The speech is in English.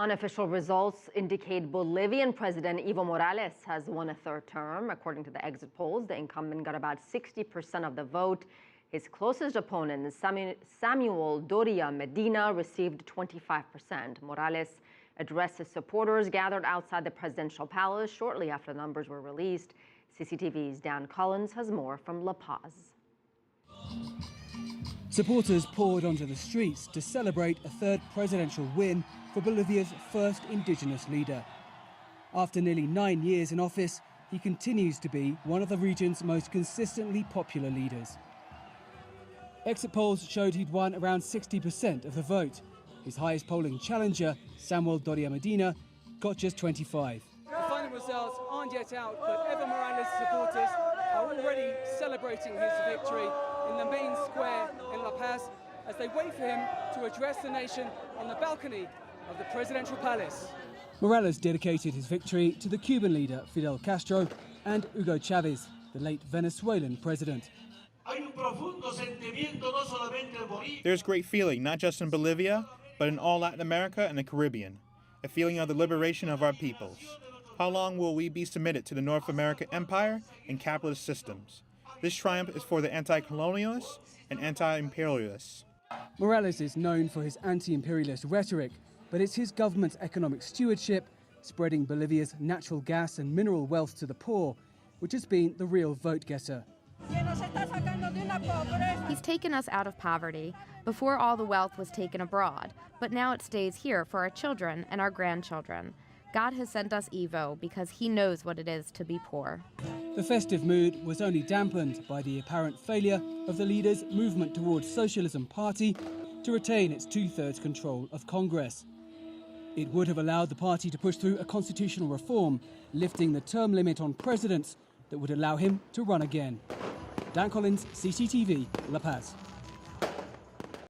Unofficial results indicate Bolivian President Evo Morales has won a third term. According to the exit polls, the incumbent got about 60% of the vote. His closest opponent, Samuel Doria Medina, received 25%. Morales addressed his supporters gathered outside the presidential palace shortly after the numbers were released. CCTV's Dan Collyns has more from La Paz. Supporters poured onto the streets to celebrate a third presidential win for Bolivia's first indigenous leader. After nearly 9 years in office, he continues to be one of the region's most consistently popular leaders. Exit polls showed he'd won around 60% of the vote. His highest polling challenger, Samuel Doria Medina, got just 25%. The final results aren't yet out, but Evo Morales supporters are already celebrating his victory in the main square in La Paz as they wait for him to address the nation on the balcony of the presidential palace. Morales dedicated his victory to the Cuban leader Fidel Castro and Hugo Chavez, the late Venezuelan president. There's great feeling, not just in Bolivia, but in all Latin America and the Caribbean, a feeling of the liberation of our peoples. How long will we be submitted to the North American empire and capitalist systems? This triumph is for the anti-colonialists and anti-imperialists. Morales is known for his anti-imperialist rhetoric, but it's his government's economic stewardship, spreading Bolivia's natural gas and mineral wealth to the poor, which has been the real vote-getter. He's taken us out of poverty. Before, all the wealth was taken abroad, but now it stays here for our children and our grandchildren. God has sent us Evo because he knows what it is to be poor. The festive mood was only dampened by the apparent failure of the leader's movement towards Socialism Party to retain its two-thirds control of Congress. It would have allowed the party to push through a constitutional reform, lifting the term limit on presidents that would allow him to run again. Dan Collyns, CCTV, La Paz.